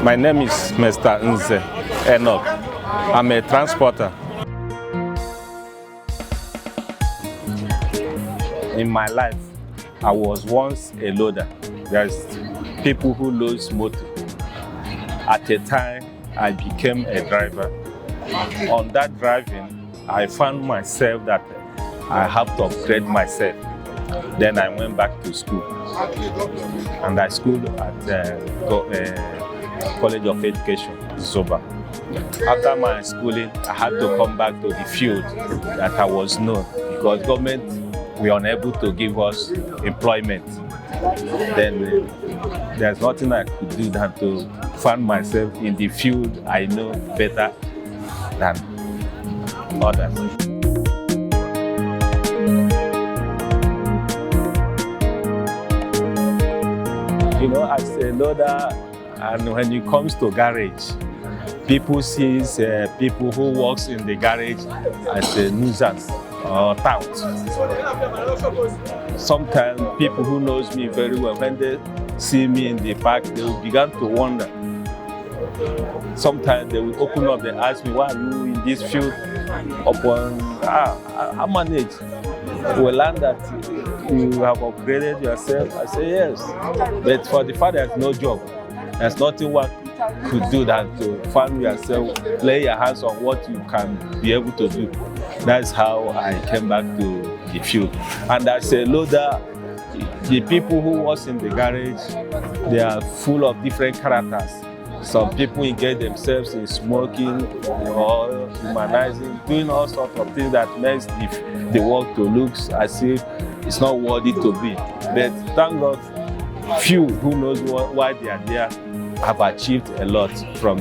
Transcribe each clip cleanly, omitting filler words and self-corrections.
My name is Mr. Nze Enoch. I'm a transporter. In my life, I was once a loader. There's people who load motor. At a time, I became a driver. On that driving, I found myself that I have to upgrade myself. Then I went back to school, and I schooled at College of Education, Zoba. After my schooling, I had to come back to the field that I was known because government were unable to give us employment. Then there's nothing I could do than to find myself in the field I know better than others. You know, as a loader, and when it comes to garage, people see people who works in the garage as a nuisance or tout. Sometimes people who knows me very well, when they see me in the park, they will begin to wonder. Sometimes they will open up, they ask me, why are you in this field? Upon, I manage. We learn that you have upgraded yourself. I say yes. But for the fact there's no job, there's nothing one could do than to find yourself, lay your hands on what you can be able to do. That's how I came back to the field. And as a loader, the people who was in the garage, they are full of different characters. Some people engage themselves in smoking or humanizing, doing all sorts of things that makes the work to look as if it's not worthy to be. But thank God, few who knows why they are there have achieved a lot from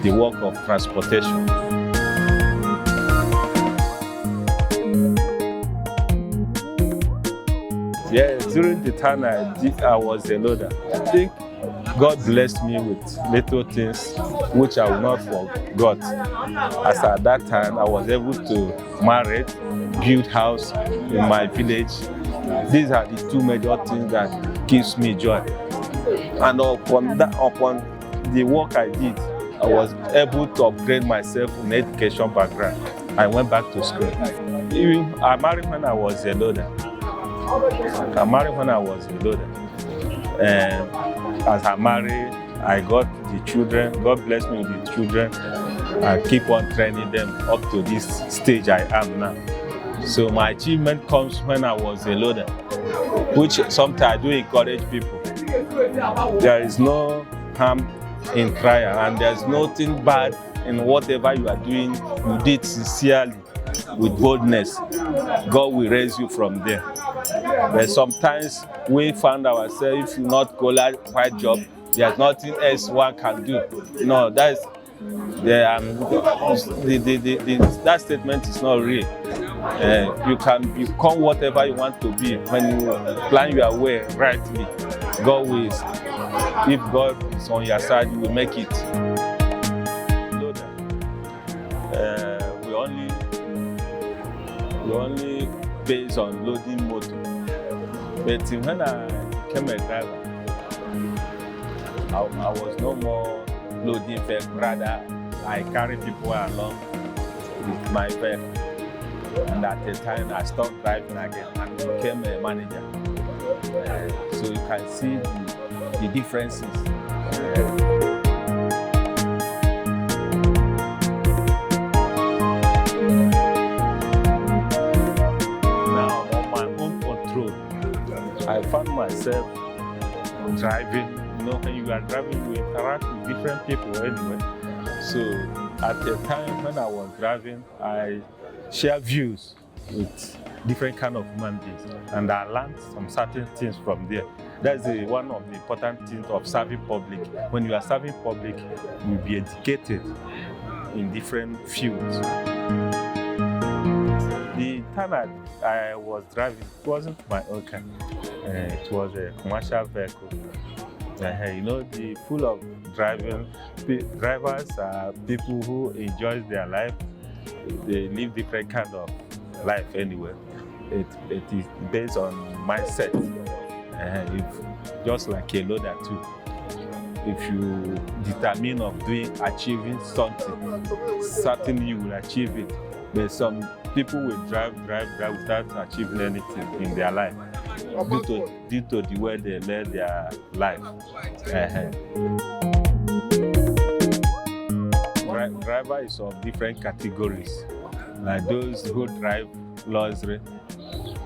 the work of transportation. Yeah, during the time I was a loader, I think God blessed me with little things which I will not forget. As at that time, I was able to marry, build house in my village. These are the two major things that gives me joy. And upon the work I did, I was able to upgrade myself in education background. I went back to school. I married when I was a loader. And as I married, I got the children. God bless me with the children. I keep on training them up to this stage I am now. So my achievement comes when I was a loader, which sometimes I do encourage people. There is no harm in trial, and there's nothing bad in whatever you are doing. You did sincerely, with boldness. God will raise you from there. But sometimes we find ourselves, if you not qualified job, there's nothing else one can do. No, that statement is not real. You can become whatever you want to be when you plan your way rightly. God will, if God is on your side, you will make it. We only based on loading motor. But when I became a driver, I was no more loading vehicle. Rather, I carry people along with my vehicle. And at the time, I stopped driving again and became a manager. So you can see the differences. I found myself driving. You know, when you are driving, you interact with different people anyway. So at the time when I was driving, I shared views with different kind of human beings, and I learned some certain things from there. That's one of the important things of serving public. When you are serving public, you'll be educated in different fields. The time I was driving, it wasn't my own car. It was a commercial vehicle. You know, the full of drivers are people who enjoy their life. They live different kind of life anyway. It is based on mindset. Just like a loader too. if you determine of achieving something, certainly you will achieve it. But some people will drive without achieving anything in their life due to the way they led their life. Driver is of different categories. Like those who drive luxury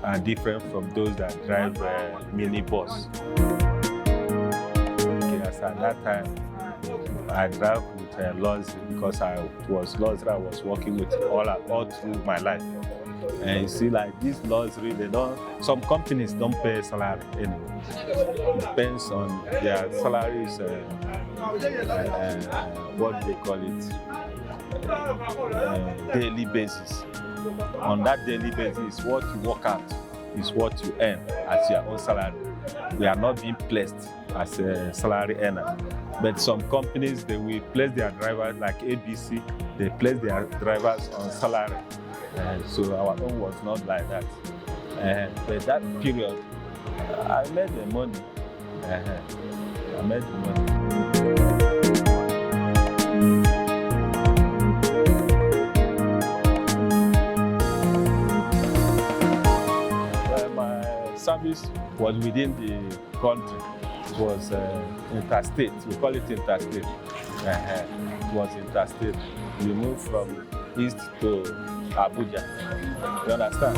are different from those that drive minibus. Okay, as at that time, I drive with luxury because I was working with all through my life. And you see, like this luxury, some companies don't pay salary anyway. It depends on their salaries, what do they call it, daily basis. On that daily basis, what you work out is what you earn as your own salary. We are not being placed as a salary earner. But some companies, they will place their drivers, like ABC, they place their drivers on salary. So our own was not like that. But that period, I made the money. I made the money. My service was within the country. It was interstate. We call it interstate. It was interstate. We moved from east to Abuja. You understand?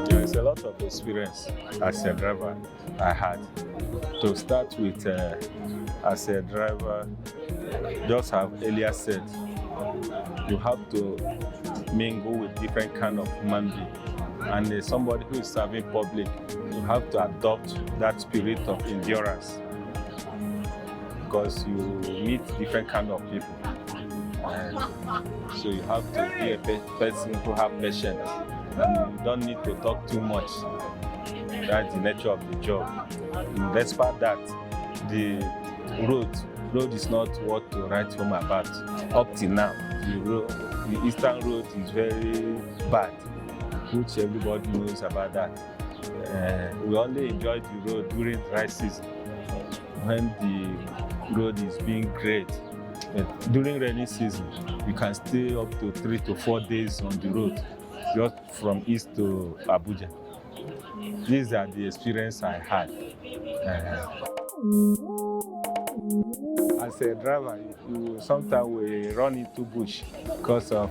There is a lot of experience as a driver I had. To start with, as a driver, just have earlier said, you have to mingle with different kind of human beings. And somebody who is serving public, you have to adopt that spirit of endurance because you meet different kind of people. So you have to be a person who have patience and you don't need to talk too much. That's the nature of the job. And despite that, the road is not what to write home about. Up till now, the Eastern Road is very bad, which everybody knows about that. We only enjoy the road during dry season when the road is being great. But during rainy season, you can stay up to 3 to 4 days on the road, just from east to Abuja. These are the experience I had. As a driver, you sometimes we run into bush because of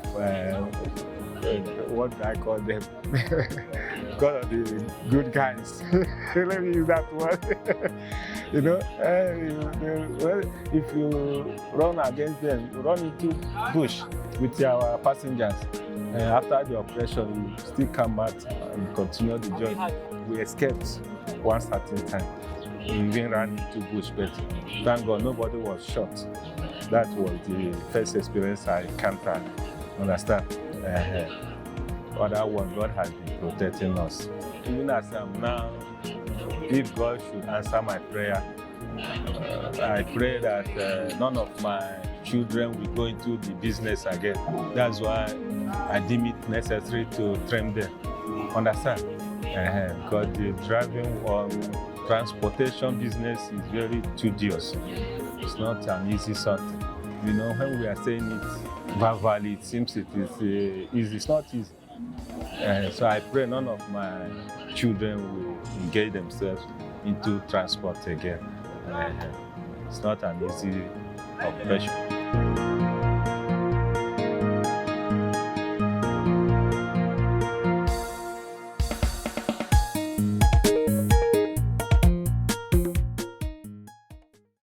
what I call them, because of the good guys. Let me use that word. You know, if you run against them, you run into bush with your passengers. After the operation, you still come out and continue the journey. We escaped one certain time. We even ran into bush, but thank God nobody was shot. That was the first experience I encountered. Understand? Other one, God has been protecting us. Even as I'm now, if God should answer my prayer, I pray that none of my children will go into the business again. That's why I deem it necessary to train them. Understand? Because the driving or transportation business is very tedious. It's not an easy something. You know, when we are saying it verbally, it seems it is easy. It's not easy. So I pray none of my children will engage themselves into transport again. It's not an easy operation.